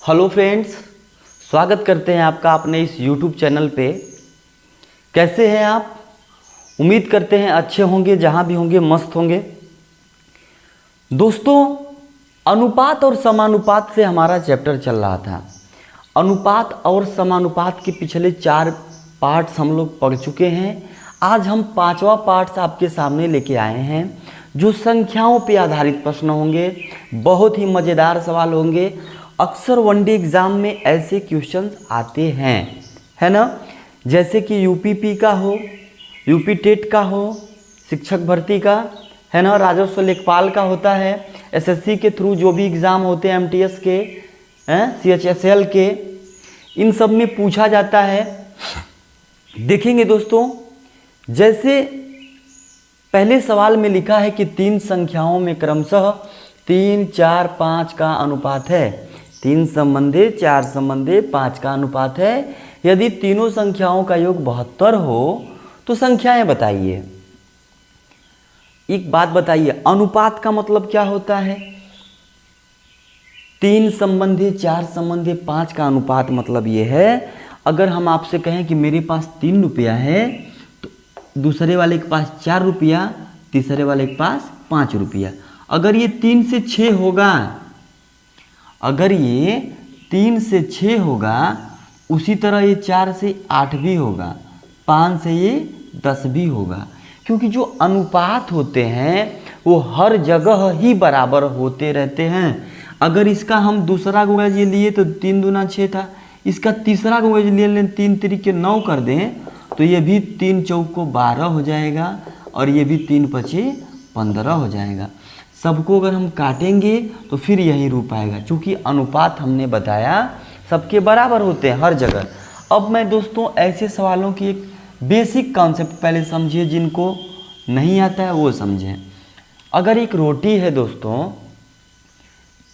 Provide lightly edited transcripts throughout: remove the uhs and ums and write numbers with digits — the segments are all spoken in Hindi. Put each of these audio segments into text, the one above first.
हेलो फ्रेंड्स, स्वागत करते हैं आपका अपने इस यूट्यूब चैनल पे। कैसे हैं आप? उम्मीद करते हैं अच्छे होंगे, जहाँ भी होंगे मस्त होंगे। दोस्तों, अनुपात और समानुपात से हमारा चैप्टर चल रहा था। अनुपात और समानुपात के पिछले 4 पार्ट्स हम लोग पढ़ चुके हैं। आज हम 5वां पार्ट्स आपके सामने लेके आए हैं, जो संख्याओं पे आधारित प्रश्न होंगे। बहुत ही मज़ेदार सवाल होंगे। अक्सर वनडे एग्ज़ाम में ऐसे क्वेश्चंस आते हैं, है ना। जैसे कि यूपीपी का हो, यूपी टेट का हो, शिक्षक भर्ती का, है ना, राजस्व लेखपाल का होता है, एसएससी के थ्रू जो भी एग्ज़ाम होते हैं, एमटीएस के, सीएचएसएल के, इन सब में पूछा जाता है। देखेंगे दोस्तों, जैसे पहले सवाल में लिखा है कि 3 संख्याओं में क्रमशः 3, 4, 5 का अनुपात है। 3 संबंधी, 4 संबंधी, 5 का अनुपात है। यदि तीनों संख्याओं का योग 72 हो तो संख्याएं बताइए। एक बात बताइए, अनुपात का मतलब क्या होता है? 3 संबंधी, 4 संबंधी, 5 का अनुपात मतलब ये है, अगर हम आपसे कहें कि मेरे पास 3 रुपया है तो दूसरे वाले के पास 4 रुपया, तीसरे वाले के पास 5 रुपया। अगर ये 3 से 6 होगा, अगर ये 3 से 6 होगा, उसी तरह ये 4 से 8 भी होगा, 5 से ये 10 भी होगा। क्योंकि जो अनुपात होते हैं वो हर जगह ही बराबर होते रहते हैं। अगर इसका हम दूसरा गुणज ये लिए तो 3 दूना 6 था, इसका तीसरा गुणज ले लें 3 तिरिके 9 कर दें तो ये भी 3 चौको 12 हो जाएगा और ये भी 3 पचे 15 हो जाएगा। सबको अगर हम काटेंगे तो फिर यही रूप आएगा, क्योंकि अनुपात हमने बताया सबके बराबर होते हैं हर जगह। अब मैं दोस्तों ऐसे सवालों की एक बेसिक कॉन्सेप्ट पहले समझिए, जिनको नहीं आता है वो समझें। अगर एक रोटी है दोस्तों,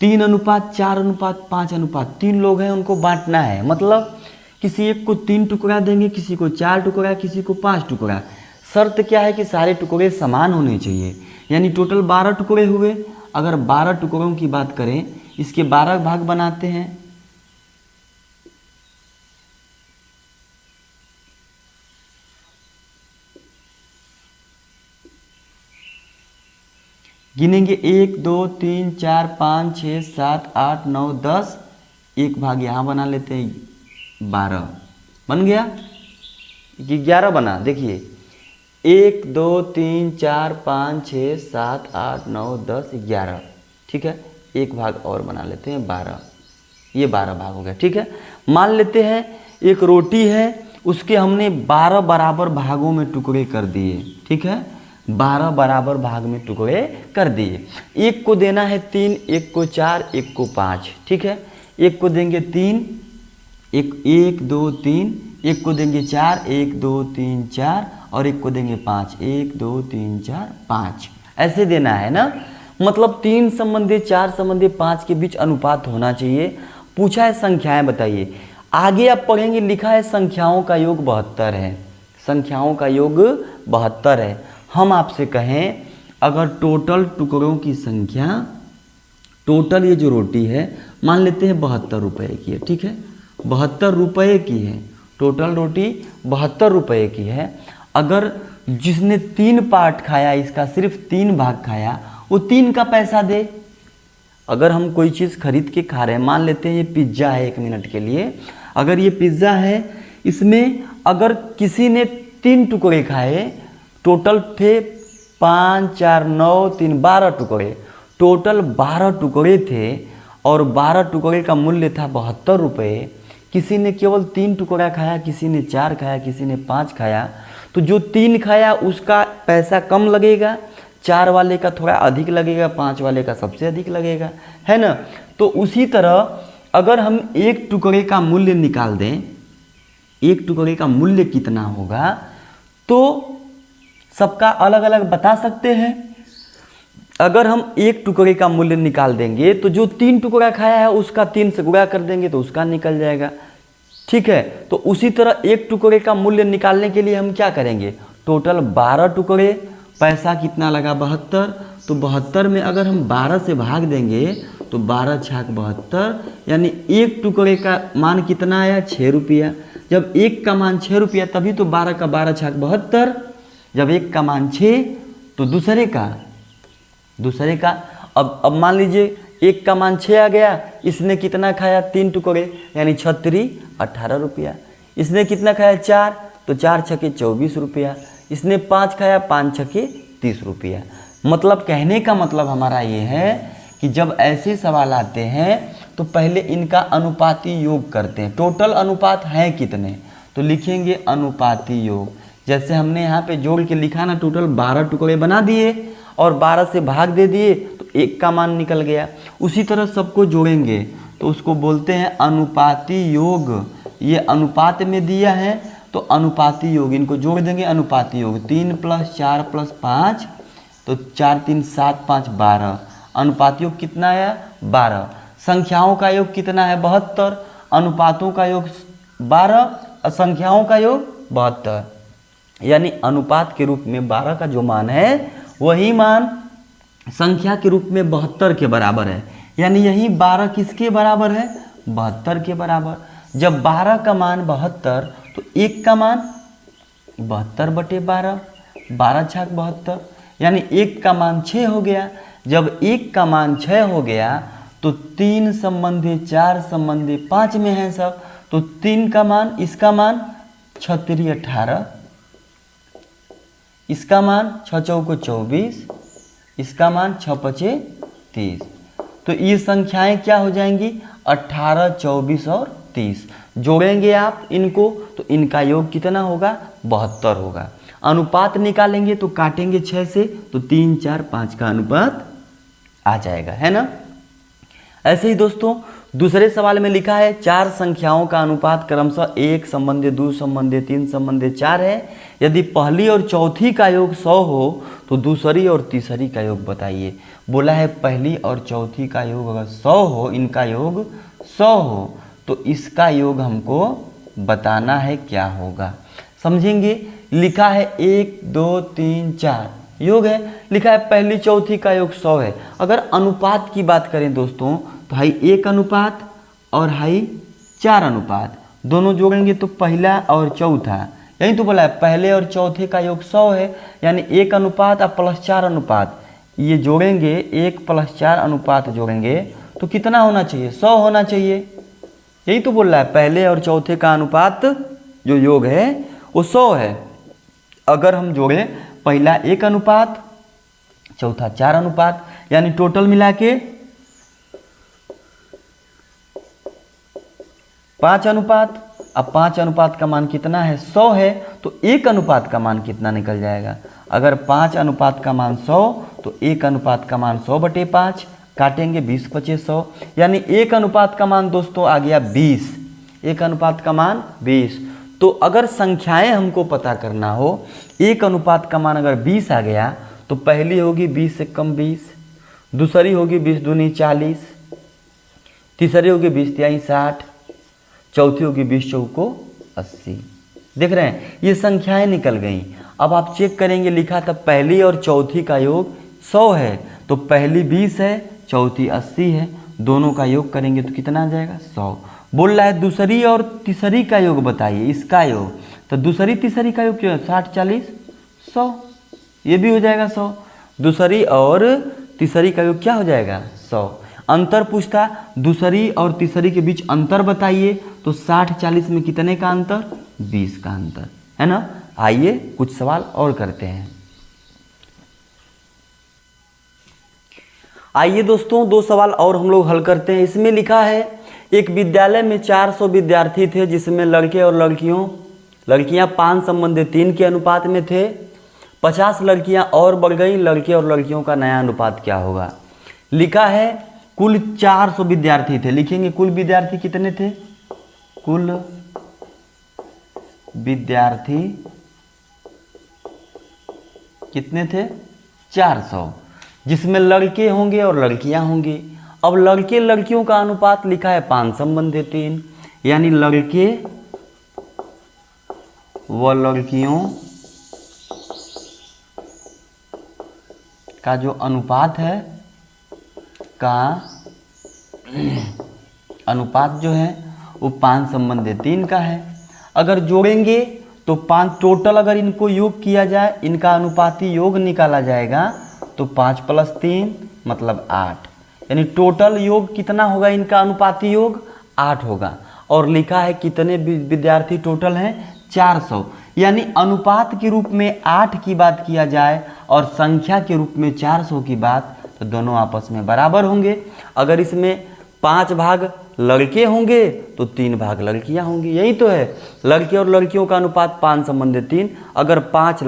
3 अनुपात 4 अनुपात 5 अनुपात, 3 लोग हैं, उनको बांटना है। मतलब किसी एक को 3 टुकड़ा देंगे, किसी को 4 टुकड़ा, किसी को 5 टुकड़ा। शर्त क्या है कि सारे टुकड़े समान होने चाहिए, यानी टोटल 12 टुकड़े हुए। अगर 12 टुकड़ों की बात करें, इसके 12 भाग बनाते हैं। गिनेंगे 1 2 3 4 5 6 7 8 9 10। एक भाग यहाँ बना लेते हैं, 12 बन गया। 11 बना, देखिए 1 2 3 4 5 6 7 8 9 10 11। ठीक है, एक भाग और बना लेते हैं 12। ये 12 भाग हो गया। ठीक है, मान लेते हैं एक रोटी है, उसके हमने 12 बराबर भागों में टुकड़े कर दिए। ठीक है, 12 बराबर भाग में टुकड़े कर दिए। एक को देना है 3, एक को 4, एक को 5। ठीक है, एक को देंगे 3, 1 2 3, एक को देंगे 4, 1 2 3 4, और एक को देंगे 5, 1 2 3 4 5। ऐसे देना है ना। मतलब 3 संबंधी, 4 संबंधी, 5 के बीच अनुपात होना चाहिए। पूछा है संख्याएं बताइए। आगे आप पढ़ेंगे, लिखा है संख्याओं का योग 72 है। संख्याओं का योग 72 है। हम आपसे कहें अगर टोटल टुकड़ों की संख्या, टोटल ये जो रोटी है मान लेते हैं 72 रुपये की है। ठीक है, 72 रुपये की है टोटल रोटी, 72 रुपये की है। अगर जिसने 3 पार्ट खाया, इसका सिर्फ 3 भाग खाया, वो 3 का पैसा दे। अगर हम कोई चीज़ खरीद के खा रहे हैं, मान लेते हैं ये पिज्ज़ा है, 1 मिनट के लिए, अगर ये पिज्ज़ा है, इसमें अगर किसी ने 3 टुकड़े खाए, टोटल थे 5 4 9 3 12 टुकड़े, टोटल 12 टुकड़े थे और 12 टुकड़े का मूल्य था 72 रुपये। किसी ने केवल 3 टुकड़ा खाया, किसी ने 4 खाया, किसी ने 5 खाया, तो जो 3 खाया उसका पैसा कम लगेगा, 4 वाले का थोड़ा अधिक लगेगा, 5 वाले का सबसे अधिक लगेगा, है ना। तो उसी तरह अगर हम एक टुकड़े का मूल्य निकाल दें, एक टुकड़े का मूल्य कितना होगा, तो सबका अलग अलग बता सकते हैं। अगर हम एक टुकड़े का मूल्य निकाल देंगे तो जो 3 टुकड़ा खाया है उसका 3 से गुणा कर देंगे तो उसका निकल जाएगा। ठीक है, तो उसी तरह एक टुकड़े का मूल्य निकालने के लिए हम क्या करेंगे, टोटल 12 टुकड़े, पैसा कितना लगा 72, तो 72 में अगर हम 12 से भाग देंगे तो 12 छाक 72, यानी एक टुकड़े का मान कितना आया 6 रुपया। जब एक का मान 6 रुपया तभी तो 12 का 12 छाक 72। जब एक का मान 6 तो दूसरे का अब मान लीजिए एक का मान 6 आ गया, इसने कितना खाया 3 टुकड़े यानी 36 18 रुपया। इसने कितना खाया 4, तो 4 छके 24 रुपया। इसने 5 खाया, 5 छके 30 रुपया। मतलब कहने का मतलब हमारा ये है कि जब ऐसे सवाल आते हैं तो पहले इनका अनुपाती योग करते हैं। टोटल अनुपात हैं कितने, तो लिखेंगे अनुपाती योग। जैसे हमने यहाँ पे जोड़ के लिखा ना, टोटल 12 टुकड़े बना दिए और 12 से भाग दे दिए तो एक का मान निकल गया। उसी तरह सबको जोड़ेंगे तो उसको बोलते हैं अनुपाती योग। ये अनुपात में दिया है तो अनुपाती योग, इनको जोड़ देंगे अनुपाती योग। 3 + 4 + 5 तो 4 3 7 5 12। अनुपात योग कितना आया 12। संख्याओं का योग कितना है 72। अनुपातों का योग 12 और संख्याओं का योग 72, यानी अनुपात के रूप में 12 का जो मान है वही मान संख्या के रूप में 72 के बराबर है। यानी यही 12 किसके बराबर है 72 के बराबर। जब 12 का मान 72 तो एक का मान 72/12, 12 छाक 72, यानी एक का मान 6 हो गया। जब एक का मान 6 हो गया तो 3 संबंधी 4 संबंधी 5 में है सब, तो 3 का मान, इसका मान 36 18, इसका मान 6 चौको 24, इसका मान 6 पचे 30। तो ये संख्याएं क्या हो जाएंगी 18 24 और 30। जोड़ेंगे आप इनको तो इनका योग कितना होगा 72 होगा। अनुपात निकालेंगे तो काटेंगे 6 से तो 3 4 5 का अनुपात आ जाएगा, है ना। ऐसे ही दोस्तों दूसरे सवाल में लिखा है 4 संख्याओं का अनुपात क्रमशः 1 संबंधी 2 संबंधी 3 संबंधी 4 है। यदि पहली और चौथी का योग 100 हो तो दूसरी और तीसरी का योग बताइए। बोला है पहली और चौथी का योग अगर 100 हो, इनका योग 100 हो तो इसका योग हमको बताना है क्या होगा। समझेंगे। लिखा है 1 2 3 4 योग है, लिखा है पहली चौथी का योग 100 है। अगर अनुपात की बात करें दोस्तों तो हाई 1 अनुपात और हाई 4 अनुपात दोनों जोड़ेंगे तो पहला और चौथा, यही तो बोला है पहले और चौथे का योग 100 है, यानी 1 अनुपात और +4 अनुपात ये जोड़ेंगे, 1 + 4 अनुपात जोड़ेंगे तो कितना होना चाहिए 100 होना चाहिए। यही तो बोल रहा है पहले और चौथे का अनुपात जो योग है वो 100 है। अगर हम जोड़ें पहला 1 अनुपात चौथा 4 अनुपात, यानी टोटल मिला के 5 अनुपात। अब 5 अनुपात का मान कितना है 100 है, तो 1 अनुपात का मान कितना निकल जाएगा। अगर 5 अनुपात का मान 100 तो 1 अनुपात का मान 100/5, काटेंगे 20 × 5 100, यानी 1 अनुपात का मान दोस्तों आ गया 20। 1 अनुपात का मान 20। तो अगर संख्याएं हमको पता करना हो, 1 अनुपात का मान अगर 20 आ गया तो पहली होगी 20 से कम 20, दूसरी होगी 20 दूनी 40, तीसरी होगी 20 तिहाई 60, चौथी होगी 20 चौको 80। देख रहे हैं ये संख्याएं निकल गई। अब आप चेक करेंगे, लिखा था पहली और चौथी का योग 100 है, तो पहली 20 है चौथी 80 है, दोनों का योग करेंगे तो कितना आ जाएगा 100। बोल रहा है दूसरी और तीसरी का योग बताइए, इसका योग, तो दूसरी तीसरी का योग क्या है 60 40 100, ये भी हो जाएगा 100। दूसरी और तीसरी का योग क्या हो जाएगा 100। अंतर पूछता दूसरी और तीसरी के बीच अंतर बताइए, तो 60 40 में कितने का अंतर 20 का अंतर, है ना। आइए कुछ सवाल और करते हैं। आइए दोस्तों 2 सवाल और हम लोग हल करते हैं। इसमें लिखा है एक विद्यालय में 400 विद्यार्थी थे, जिसमें लड़के और लड़कियां 5 संबंधी 3 के अनुपात में थे। 50 लड़कियां और बढ़ गई, लड़के और लड़कियों का नया अनुपात क्या होगा। लिखा है कुल 400 विद्यार्थी थे, लिखेंगे कुल विद्यार्थी कितने थे, कुल विद्यार्थी कितने थे 400, जिसमें लड़के होंगे और लड़कियां होंगी। अब लड़के लड़कियों का अनुपात लिखा है 5 संबंधी 3, यानी लड़के व लड़कियों का जो अनुपात है का अनुपात जो है वो 5 संबंधी 3 का है। अगर जोड़ेंगे तो 5 टोटल, अगर इनको योग किया जाए, इनका अनुपाती योग निकाला जाएगा तो 5 + 3 मतलब 8, यानी टोटल योग कितना होगा, इनका अनुपाती योग 8 होगा। और लिखा है कितने विद्यार्थी टोटल हैं, 400। यानी अनुपात के रूप में 8 की बात किया जाए और संख्या के रूप में 400 की बात, तो दोनों आपस में बराबर होंगे। अगर इसमें 5 भाग लड़के होंगे तो 3 भाग लड़कियां होंगी, यही तो है। लड़के और लड़कियों का अनुपात 5 संबंधी 3। अगर 5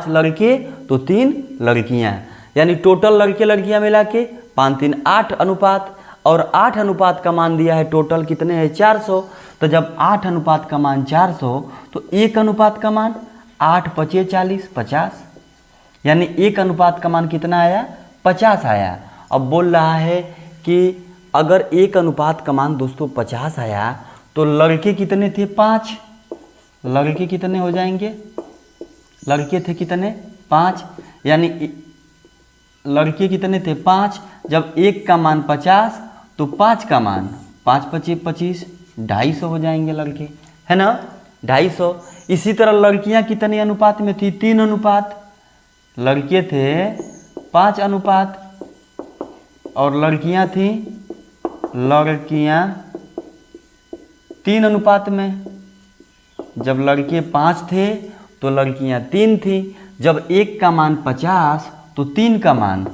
लड़के तो 3 लड़कियां, यानी टोटल लड़के लड़कियां मिला के 5 3 8 अनुपात। और 8 अनुपात का मान दिया है टोटल कितने है, 400। तो जब 8 अनुपात का मान 400 तो 1 अनुपात का मान 8 × 5 = 40, 50, यानी 1 अनुपात का मान कितना आया, 50 आया। अब बोल रहा है कि अगर 1 अनुपात का मान दोस्तों 50 आया तो लड़के कितने थे, 5। लड़के कितने हो जाएंगे, लड़के थे कितने, 5, यानी लड़के कितने थे, 5। जब 1 का मान 50 तो 5 का मान 5 × 5 = 25, 250 हो जाएंगे लड़के, है ना, 250। इसी तरह लड़कियां कितने अनुपात में थी, 3 अनुपात। लड़के थे 5 अनुपात और लड़कियां थी 3 अनुपात में। जब लड़के 5 थे तो लड़कियां 3 थी। जब 1 का मान 50 तो 3 का मान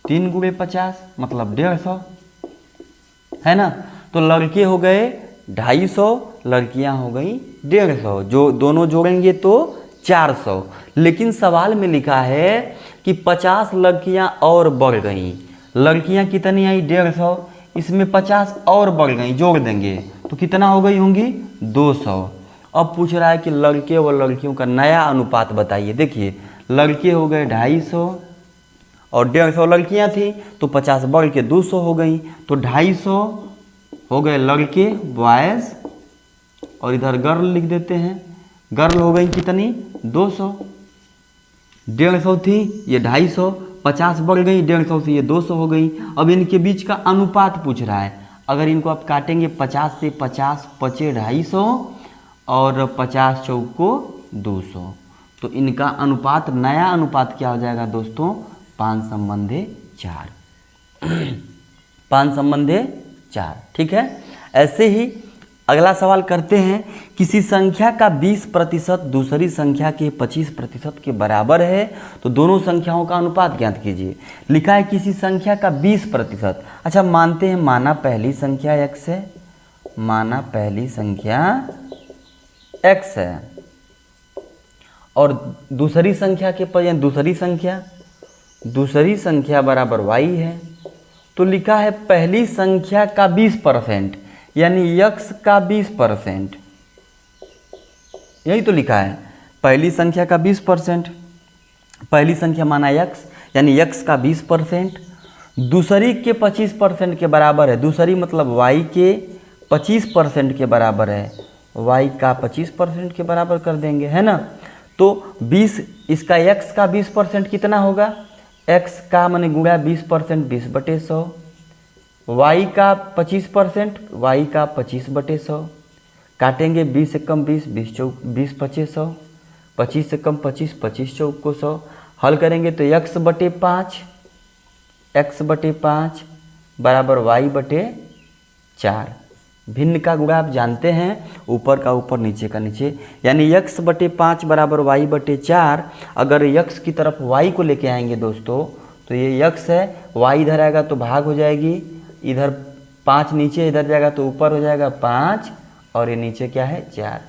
3 × 50 मतलब 150, है ना। तो लड़के हो गए 250, लड़कियां हो गई 150, जो दोनों जोड़ेंगे तो 400। लेकिन सवाल में लिखा है कि 50 लड़कियां और बढ़ गई। लड़कियां कितनी आई, 150, इसमें 50 और बढ़ गई, जोड़ देंगे तो कितना हो गई होंगी, 200। अब पूछ रहा है कि लड़के व लड़कियों का नया अनुपात बताइए। देखिए लड़के हो गए 250 और 150 लड़कियां थी तो 50 बढ़ के 200 हो गई, तो 250 हो गए लड़के बॉयज़, और इधर गर्ल लिख देते हैं। गर्ल हो गई कितनी, 200। 150 थी, ये 250, 50 बढ़ गई 150 से, ये 200 हो गई। अब इनके बीच का अनुपात पूछ रहा है। अगर इनको आप काटेंगे 50 से 50 बचे 250 और 50 चौको 200, तो इनका अनुपात, नया अनुपात क्या हो जाएगा दोस्तों, 5 संबंधी 4। 5 संबंधी 4, ठीक है। ऐसे ही अगला सवाल करते हैं। किसी संख्या का 20% दूसरी संख्या के 25% के बराबर है तो दोनों संख्याओं का अनुपात ज्ञात कीजिए। लिखा है किसी संख्या का 20%। अच्छा मानते हैं, माना पहली संख्या x है, माना पहली संख्या x है और दूसरी संख्या के पर दूसरी संख्या बराबर y है। तो लिखा है पहली संख्या का 20%, यानी x का 20%, यही तो लिखा है, पहली संख्या का 20%। पहली संख्या माना x, यानी x का 20% दूसरी के 25% के बराबर है। दूसरी मतलब y के 25% के बराबर है, y का 25% के बराबर कर देंगे, है ना। तो 20, इसका x का 20% कितना होगा, x का माने गुणा 20%, 20/100, y का 25%, y का 25/100, काटेंगे 20 से कम 20, 20 × 100, 25 से कम 25, 25 चौको 100, हल करेंगे तो x/5 बराबर y/4। भिन्न का गुणा आप जानते हैं, ऊपर का ऊपर नीचे का नीचे, यानी x/5 बराबर y/4। अगर x की तरफ y को लेके आएंगे दोस्तों तो ये x है, y इधर आएगा तो भाग हो जाएगी, इधर 5 नीचे इधर जाएगा तो ऊपर हो जाएगा 5 और ये नीचे क्या है 4,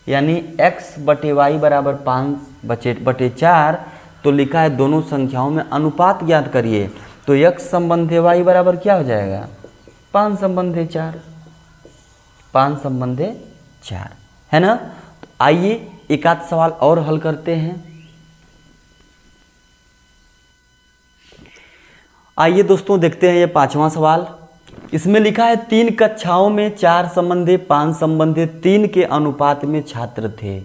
यानी x/y बराबर 5/4। तो लिखा है दोनों संख्याओं में अनुपात ज्ञात करिए। तो x संबंधी y बराबर क्या हो जाएगा, 5 संबंधी 4, 5 संबंधी 4, है ना। तो आइए एक आध सवाल और हल करते हैं। आइए दोस्तों देखते हैं ये 5वां सवाल। इसमें लिखा है 3 कक्षाओं में 4 संबंधी 5 संबंधी 3 के अनुपात में छात्र थे।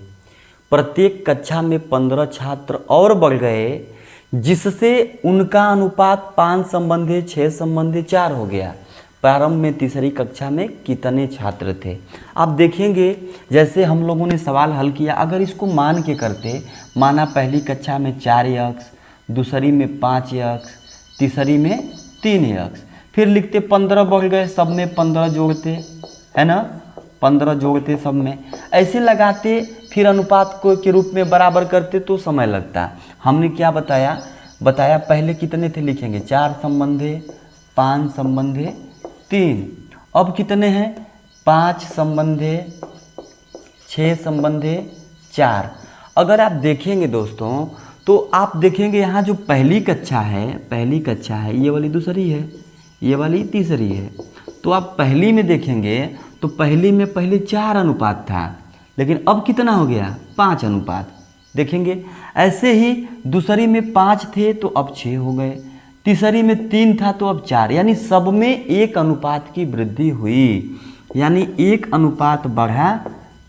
प्रत्येक कक्षा में 15 छात्र और बढ़ गए, जिससे उनका अनुपात 5 संबंधी 6 संबंधी 4 हो गया। प्रारंभ में तीसरी कक्षा में कितने छात्र थे। आप देखेंगे जैसे हम लोगों ने सवाल हल किया, अगर इसको मान के करते, माना पहली कक्षा में 4 यक्स, दूसरी में 5 यक्स, तीसरी में 3 यक्स, फिर लिखते 15 बढ़ गए, सब में 15 जोड़ते, है ना, 15 जोड़ते सब में, ऐसे लगाते, फिर अनुपात को के रूप में बराबर करते तो समय लगता। हमने क्या बताया पहले कितने थे लिखेंगे, 4 संबंधे, 5 संबंधे 3, अब कितने हैं, 5 संबंधे, 6 संबंधे 4। अगर आप देखेंगे दोस्तों तो आप देखेंगे यहाँ जो पहली कक्षा है ये वाली दूसरी है, ये वाली तीसरी है। तो आप पहली में देखेंगे तो पहली में पहले 4 अनुपात था, लेकिन अब कितना हो गया, 5 अनुपात देखेंगे। ऐसे ही दूसरी में 5 थे तो अब 6 हो गए, तीसरी में 3 था तो अब 4, यानी सब में 1 अनुपात की वृद्धि हुई, यानी 1 अनुपात बढ़ा।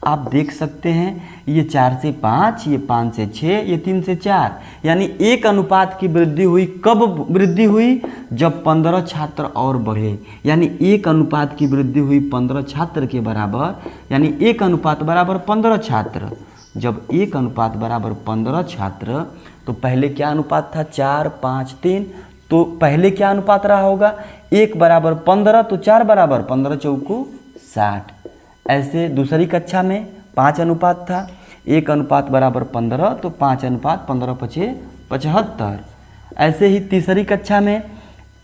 आप देख सकते हैं ये 4 से 5, ये 5 से 6, ये 3 से 4, यानी 1 अनुपात की वृद्धि हुई। कब वृद्धि हुई, जब 15 छात्र और बढ़े, यानी 1 अनुपात की वृद्धि हुई 15 छात्र के बराबर, यानी 1 अनुपात बराबर 15 छात्र। जब 1 अनुपात बराबर 15 छात्र, तो पहले क्या अनुपात था, 4 5 3, तो पहले क्या अनुपात रहा होगा, 1 बराबर 15, तो 4 बराबर 15 चौको 60। ऐसे दूसरी कक्षा में 5 अनुपात था, 1 अनुपात बराबर 15, तो 5 अनुपात 15 पचे 75। ऐसे ही तीसरी कक्षा में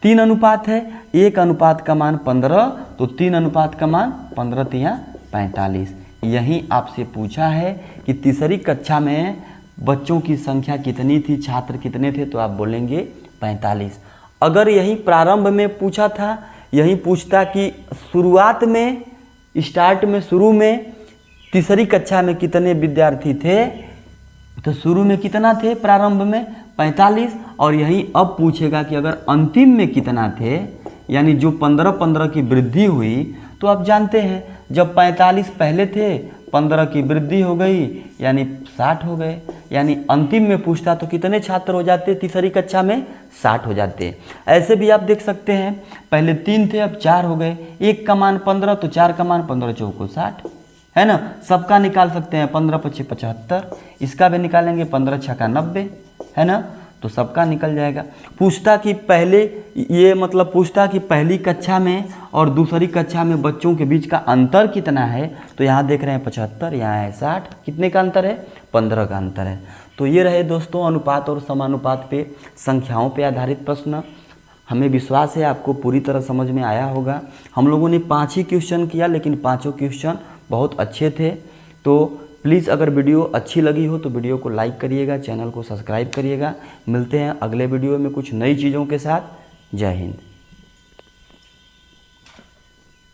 3 अनुपात है, 1 अनुपात का मान 15, तो 3 अनुपात का मान 15 तिया 45। यही आपसे पूछा है कि तीसरी कक्षा में बच्चों की संख्या कितनी थी, छात्र कितने थे, तो आप बोलेंगे 45। अगर यही प्रारंभ में पूछा था, यही पूछता कि शुरुआत में, स्टार्ट में, शुरू में तीसरी कक्षा में कितने विद्यार्थी थे, तो शुरू में कितना थे, प्रारंभ में 45, और यही अब पूछेगा कि अगर अंतिम में कितना थे, यानी जो 15 की वृद्धि हुई, तो आप जानते हैं जब 45 पहले थे, 15 की वृद्धि हो गई, यानी 60 हो गए, यानी अंतिम में पूछता तो कितने छात्र हो जाते, तीसरी कक्षा में 60 हो जाते। ऐसे भी आप देख सकते हैं पहले 3 थे, अब 4 हो गए, 1 का मान 15, तो 4 का मान 15 चौको 60, है ना। सबका निकाल सकते हैं, 15 पचे 75, इसका भी निकालेंगे, 15 छक्का 90, है ना, तो सबका निकल जाएगा। पूछता कि पहले, ये मतलब पूछता कि पहली कक्षा में और दूसरी कक्षा में बच्चों के बीच का अंतर कितना है, तो यहाँ देख रहे हैं 75, यहाँ है 60, कितने का अंतर है, 15 का अंतर है। तो ये रहे दोस्तों अनुपात और समानुपात पे, संख्याओं पे आधारित प्रश्न। हमें विश्वास है आपको पूरी तरह समझ में आया होगा। हम लोगों ने 5 ही क्वेश्चन किया, लेकिन 5 क्वेश्चन बहुत अच्छे थे। तो प्लीज़ अगर वीडियो अच्छी लगी हो तो वीडियो को लाइक करिएगा, चैनल को सब्सक्राइब करिएगा। मिलते हैं अगले वीडियो में कुछ नई चीज़ों के साथ। जय हिंद।